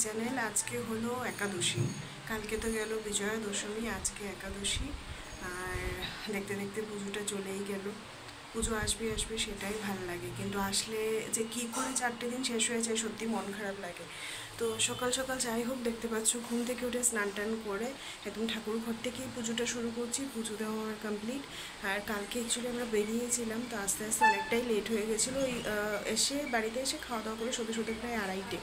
Channel. আজকে হলো একাদশী, কালকে তো গেল বিজয়া দশমী, আজকে একাদশী। আর দেখতে দেখতে পুজোটা চলেই গেল। পুজো আসবে আসবে সেটাই ভালো লাগে, কিন্তু আসলে যে কি করে 4টে দিন শেষ হয়ে যায় সত্যি মন খারাপ লাগে। তো সকাল সকাল যাই হোক, দেখতে পাচ্ছ ঘুম থেকে উঠে স্নান টান করে একদম ঠাকুর ঘর থেকেই পুজোটা শুরু করছি। পুজো দেওয়া আমার কমপ্লিট। আর কালকে অ্যাকচুয়ালি আমরা বেরিয়েছিলাম, তো আস্তে আস্তে অনেকটাই লেট হয়ে গেছিলো। এসে বাড়িতে এসে খাওয়া দাওয়া করে শুধু শুধু প্রায় 2:30,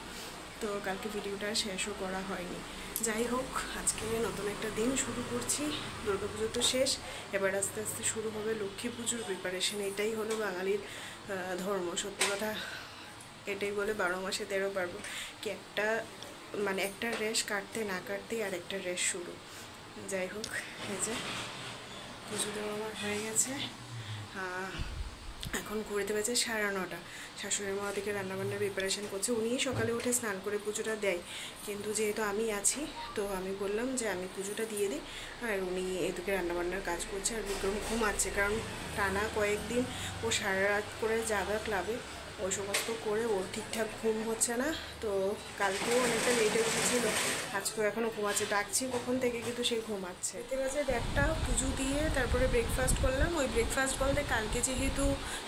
তো কালকে ভিডিওটা শেষও করা হয়নি। যাই হোক, আজকে নতুন একটা দিন শুরু করছি। দুর্গাপুজো তো শেষ, এবার আস্তে আস্তে শুরু হবে লক্ষ্মী পুজোর প্রিপারেশন। এটাই হলো বাঙালির ধর্ম। সত্যি কথা এটাই বলে 12 মাসে 13 পার্বণ, কি একটা রেশ কাটতে না কাটতেই আর একটা রেশ শুরু। যাই হোক, এই যে পুজো দেওয়া আমার হয়ে গেছে। এখন ঘুরতে পেয়েছে 9:30। শাশুড়ির মা থেকে রান্নাবান্নার প্রিপারেশান করছে। উনিই সকালে উঠে স্নান করে পুজোটা দেয়, কিন্তু যেহেতু আমি আছি তো আমি বললাম যে আমি পুজোটা দিয়ে দিই, আর উনি এদিকে রান্নাবান্নার কাজ করছে। আর বিক্রম ঘুমাচ্ছে, কারণ টানা কয়েকদিন ও সারা রাত করে জাগা ক্লাবে, ওই সমস্ত করে ওর ঠিকঠাক ঘুম হচ্ছে না। তো কালকেও অনেকটা লেটে উঠেছিল, আজকেও এখনও ঘুমাচ্ছে। ডাকছি কখন থেকে, কিন্তু সে ঘুমাচ্ছে। এতে বাজে 1:30। পুজো দিয়ে তারপরে ব্রেকফাস্ট করলাম। ওই ব্রেকফাস্ট বলতে কালকে যেহেতু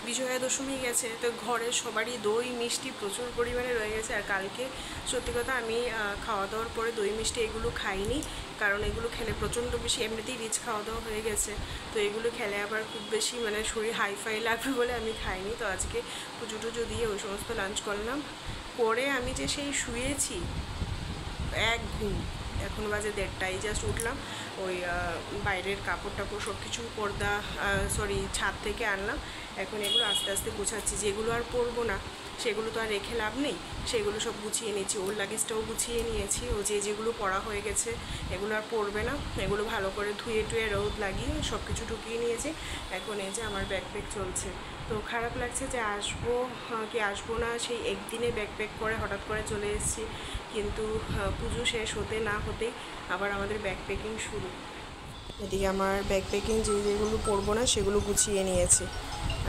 বিজয়া দশমী গেছে, তো ঘরের সবারই দই মিষ্টি প্রচুর পরিমাণে রয়ে গেছে। আর কালকে সত্যি কথা আমি খাওয়া দাওয়ার পরে দই মিষ্টি এগুলো খাইনি, কারণ এগুলো খেলে প্রচণ্ড বেশি, এমনিতেই রিচ খাওয়া দাওয়া হয়ে গেছে, তো এগুলো খেলে আবার খুব বেশি শরীর হাইফাই লাগবে বলে আমি খাইনি। তো আজকে পুজো টুজো দিয়ে ওই সমস্ত লাঞ্চ করলাম, করে আমি যে সেই শুয়েছি এক ঘুম। এখন বাজে 1:30, জাস্ট উঠলাম। ওই বাইরের কাপড় টাপড় সব কিছু ছাদ থেকে আনলাম। এখন এগুলো আস্তে আস্তে গুছাচ্ছি। যেগুলো আর পরবো না সেগুলো তো আর রেখে লাভ নেই, সেগুলো সব গুছিয়ে নিয়েছি। ওর লাগেজটাও গুছিয়ে নিয়েছি। ও যেগুলো পরা হয়ে গেছে এগুলো আর পরবে না, এগুলো ভালো করে ধুয়ে টুয়ে রোদ লাগিয়ে সব কিছু ঢুকিয়ে নিয়েছি। এখন এই যে আমার ব্যাকপ্যাক চলছে। তো খারাপ লাগছে যে আসবো না, সেই একদিনে ব্যাকপ্যাক করে হঠাৎ করে চলে এসেছি, কিন্তু পুজো শেষ হতে না হতেই আবার আমাদের ব্যাকপ্যাকিং শুরু। এদিকে আমার ব্যাকপ্যাকিং যেগুলো পরবো না সেগুলো গুছিয়ে নিয়েছি।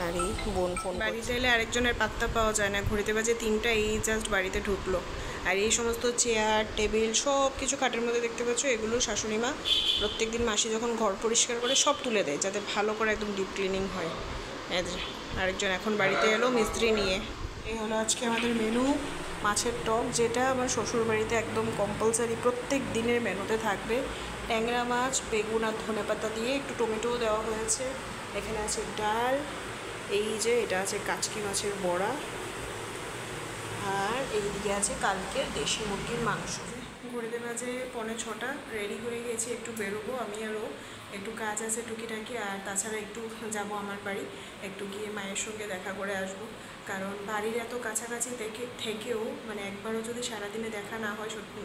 আর এই বোন ফোন, বাড়িতে এলে আরেকজনের পাত্তা পাওয়া যায় না। ঘড়িতে বাজে 3টা, এই জাস্ট বাড়িতে ঢুকলো। আর এই সমস্ত চেয়ার টেবিল সব কিছু খাটের মধ্যে দেখতে পাচ্ছ, এগুলো শাশুড়ি মা প্রত্যেক দিন মাসি যখন ঘর পরিষ্কার করে সব তুলে দেয়, যাতে ভালো করে একদম ডিপ ক্লিনিং হয়। আরেকজন এখন বাড়িতে এলো মিস্ত্রি নিয়ে। এই হলো আজকে আমাদের মেনু। মাছের টক, যেটা আমার শ্বশুর বাড়িতে একদম কম্পালসারি প্রত্যেক দিনের মেনুতে থাকবে। ট্যাংরা মাছ, বেগুন আর ধনেপাতা দিয়ে, একটু টমেটোও দেওয়া হয়েছে। এখানে আছে ডাল, এই যে এটা আছে কাচকি মাছের বড়া, আর এইদিকে আছে কালকের দেশি মুরগির মাংস। ঘড়িতে বাজে 5:45, রেডি হয়ে গেছি, একটু বেরোবো। আমি আরও একটু কাজ আছে টুকিটাকি, আর তাছাড়া একটু যাব আমার বাড়ি, একটু গিয়ে মায়ের সঙ্গে দেখা করে আসবো। কারণ বাড়ির এত কাছাকাছি থেকেও একবারও যদি সারাদিনে দেখা না হয় সত্যি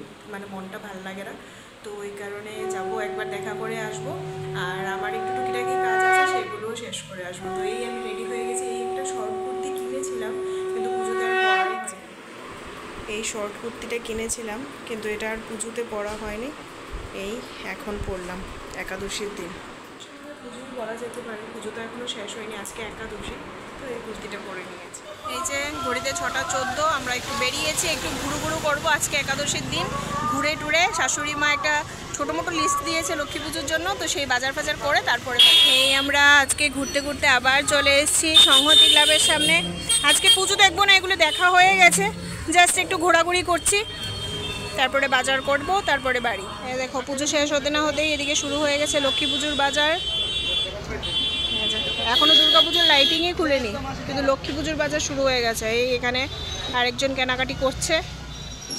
মনটা ভালো লাগে না। তো ওই কারণে যাব, একবার দেখা করে আসবো। আর আমার একটু টুকিটাকি কাজ আছে, সেগুলোও শেষ করে আসবো। তো এই আমি রেডি হয়ে গেছি। এই একটা শর্ট কুর্তি কিনেছিলাম, কিন্তু পুজোতে আর পরা হয়েছে। এই শর্ট কুর্তিটা কিনেছিলাম, কিন্তু এটা আর পুজোতে পরা হয়নি। এই এখন পরলাম একাদশীর দিন। পুজোই পরা যেতে পারে, পুজো তো এখনও শেষ হয়নি, আজকে একাদশী, তো এই কুর্তিটা পরে নিয়েছি। এই যে ঘড়িতে 6:14, আমরা একটু বেরিয়েছি, একটু ঘুরু করবো আজকে একাদশীর দিন। ঘুরে টুরে শাশুড়ি মা একটা ছোটো মোটো লিস্ট দিয়েছে লক্ষ্মী পুজোর জন্য, তো সেই বাজার ফাজার করে তারপরে এই আমরা আজকে ঘুরতে ঘুরতে আবার চলে এসেছি সংহতি ক্লাবের সামনে। আজকে পুজো দেখবো না, এগুলো দেখা হয়ে গেছে, জাস্ট একটু ঘোরাঘুরি করছি, তারপরে বাজার করব, তারপরে বাড়ি। এই দেখো পুজো শেষ হতে না হতেই এদিকে শুরু হয়ে গেছে লক্ষ্মী পুজোর বাজার। এখনও দুর্গা পুজোর লাইটিংই খুলেনি, কিন্তু লক্ষ্মী পুজোর বাজার শুরু হয়ে গেছে। এই এখানে আরেকজন কেনাকাটি করছে।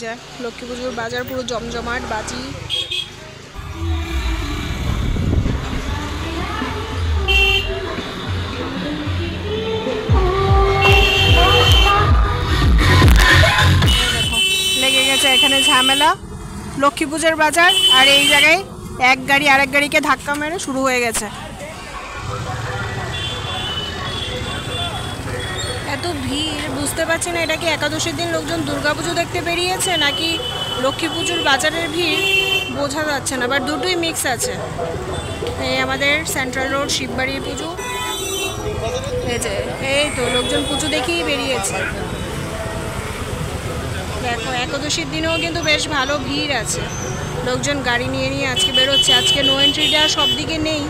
যা লক্ষ্মী পুজোর বাজার পুরো জমজমাট, বাজি। এখানে ঝামেলা, লক্ষ্মী পুজোর বাজার, আর এই জায়গায় এক গাড়ি আরেক গাড়িকে ধাক্কা মেরে শুরু হয়ে গেছে। এত ভিড়, বুঝতে পারছি না এটা কি একাদশীর দিন লোকজন দুর্গাপুজো দেখতে বেরিয়েছে নাকি লক্ষ্মী পুজোর বাজারের ভিড়, বোঝা যাচ্ছে না, বাট দুটোই মিক্স আছে। এই আমাদের সেন্ট্রাল রোড শিববাড়ির পুজো, এই যে এই তো লোকজন পুজো দেখেই বেরিয়েছে। দেখো একাদশীর দিনেও কিন্তু বেশ ভালো ভিড় আছে, লোকজন গাড়ি নিয়ে নিয়ে আজকে বেরোচ্ছে। আজকে নো এন্ট্রিটা সব দিকে নেই।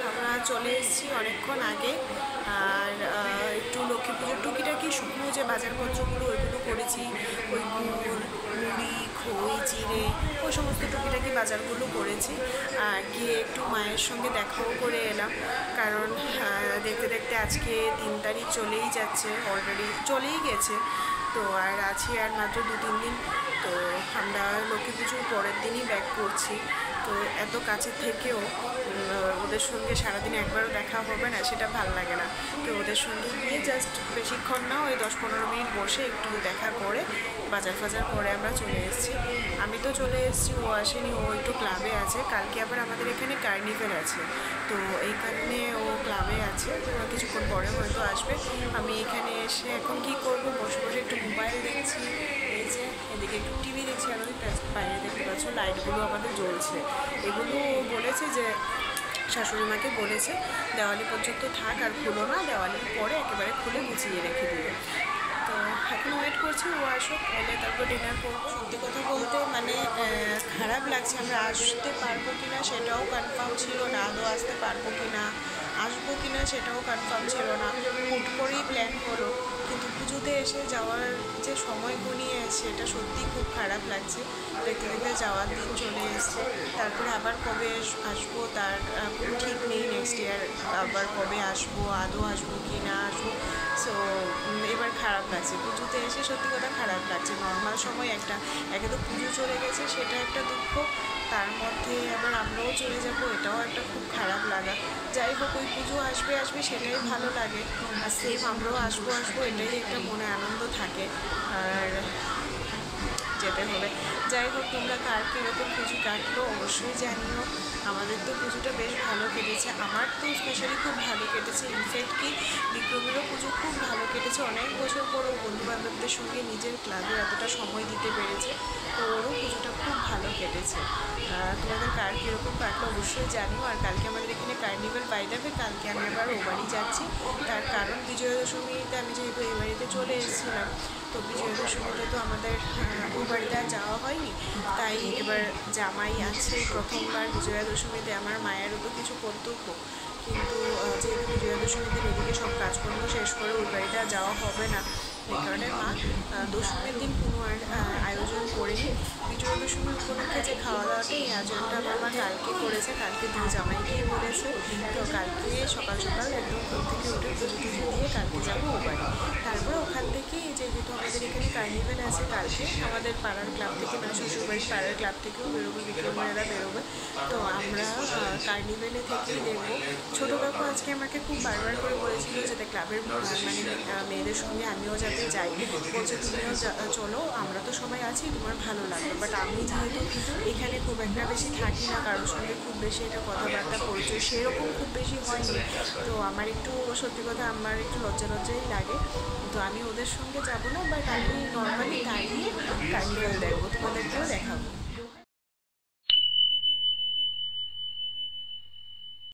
আমরা চলে এসেছি অনেকক্ষণ আগে, আর একটু লক্ষ্মী পুজোর টুকিটাকি শুকনো যে বাজারপত্রগুলো ওইগুলো করেছি, ওই গুড়, মুড়ি, খই, চিড়ে, ওই সমস্ত টুকিটাকি বাজারগুলো করেছি। আর গিয়ে একটু মায়ের সঙ্গে দেখাও করে এলাম, কারণ দেখতে দেখতে আজকে 3 তারিখ চলেই যাচ্ছে, অলরেডি চলেই গেছে। তো আর আছি আর মাত্র 2-3 দিন। তো আমরা লক্ষ্মী পুজোর পরের দিনই ব্যাক করছি। তো এত কাছে থেকেও ওদের সঙ্গে সারাদিন একবারও দেখা হবে না, সেটা ভাল লাগে না। তো ওদের সঙ্গে গিয়ে জাস্ট বেশিক্ষণ না, ওই 10-15 মিনিট বসে একটু দেখা করে বাজার ফাজার করে আমরা চলে এসেছি। আমি তো চলে এসেছি, ও আসেনি, ও একটু ক্লাবে আছে। কালকে আবার আমাদের এখানে কার্নিভেল আছে, তো এই কারণে ও ক্লাবে আছে, কিছুক্ষণ পরে হয়তো আসবে। আমি এখানে এসে এখন কি করব, বসে বসে একটু মোবাইল দেখছি, এই যে এদিকে একটু টিভি দেখছি, আর ওই বাইরে দেখতে পাচ্ছ লাইটগুলো আমাদের জ্বলছে। এগুলো বলেছে যে শাশুড়ি মাকে বলেছে দেওয়ালি পর্যন্ত থাক, আর খুলো না, দেওয়ালির পরে একেবারে খুলে গুছিয়ে রেখে দিবে। তো এখন ওয়েট করছি ও আসুক, এলে তারপর ডিনার করবো। সত্যি কথা বলতে মানে খারাপ লাগছে, আমরা আসতে পারবো কি না সেটাও কনফার্ম ছিল না, আদৌ আসতে পারবো কি না, আসবো কি না সেটাও কনফার্ম ছিল না। হুট করেই প্ল্যান হলো, কিন্তু পুজোতে এসে যাওয়ার যে সময় ঘনিয়ে সেটা সত্যি খুব খারাপ লাগছে। দেখতে দেখতে যাওয়ার দিন চলে এসছে, তারপরে আবার কবে আসবো তার কোনো ঠিক নেই। নেক্সট ইয়ার আবার কবে আসবো, আদৌ আসবো কি না আসবো। সো এবার খারাপ লাগছে, পুজোতে এসে সত্যি কথা খারাপ লাগছে। নর্মাল সময় একে তো পুজো চলে গেছে, সেটা একটা দুঃখ, তার মধ্যে আবার আমরাও চলে যাবো, এটাও একটা খুব খারাপ লাগা। যাই হোক, ওই পুজো আসবে সেটাই ভালো লাগে, আর সেম আমরাও আসবো এটাই একটা মনে আনন্দ থাকে, আর যেতে হবে। যাই হোক, তোমরা কার কীরকম পুজো কাটলো অবশ্যই জানিও। আমাদের তো পুজোটা বেশ ভালো কেটেছে, আমার তো স্পেশালি খুব ভালো কেটেছে। ইনফ্যাক্ট কি বিক্রমেরও পুজো খুব ভালো কেটেছে, অনেক বছর পরও বন্ধুবান্ধবদের সঙ্গে নিজের ক্লাবে এতটা সময় দিতে পেরেছে, তো ওরও পুজোটা খুব ভালো কেটেছে। তোমাদের কার কীরকম কাটলো অবশ্যই জানিও। আর কালকে আমাদের এখানে কার্নিভেল বাই যাবে, কালকে আমি আবার ও বাড়ি যাচ্ছি, তার কারণ বিজয়া দশমীতে আমি যেহেতু এই বাড়িতে চলে এসেছিলাম, তো বিজয়া দশমীতে তো আমাদের ও বাড়িতে আর যাওয়া হয়নি, তাই এবার জামাই আছে প্রথমবার বিজয়া দশমীতে। আমার মায়েরও তো কিছু কর্তব্য, কিন্তু যেহেতু বিজয়া দশমীতে এদিকে সব কাজকর্ম শেষ করে ওই বাড়িতে আর যাওয়া হবে না, এই কারণে মা দশমীর দিন কোনো আয়োজন করেনি। বিজয়া দশমীর উপলক্ষে যে খাওয়া দাওয়াটা, এই আয়োজনটা আমার মা কালকে করেছে, কালকে দুই জামাইকেই বলেছে। তো কালকে সকাল সকাল একদম ঘুম থেকে উঠে পুজো টুজো দিয়ে কালকে যাবো ও বাড়ি। তারপরে ওখান থেকে যেহেতু আমাদের এখানে কার্নিভেল আছে, কালকে আমাদের পাড়ার ক্লাব থেকে, মানে শ্বশুরবাড়ির পাড়ার ক্লাব থেকেও বেরোবে, বিক্রমেরা বেরোবে। তো আমরা কার্নিভেলে থেকেই দেখবো। ছোটো কাকু আজকে আমাকে খুব বারবার করে বলেছিল যাতে ক্লাবের মানে মেয়েদের সঙ্গে আমিও যাতে যাই, বলছে তুমিও চলো, আমরা তো সবাই আছি, তোমার ভালো লাগবে। বাট আমি যেহেতু এখানে খুব একটা বেশি থাকি না, কারোর সঙ্গে খুব বেশি এটা কথাবার্তা পরিচয় সেরকম খুব বেশি হয়নি, তো আমার একটু সত্যি কথা আমার একটু লজ্জাই লাগে। তো আমি ওদের সঙ্গে যাবো না, বাট আমি নর্মালি দাঁড়িয়ে কার্নিভেল দেখবো, তোমাদের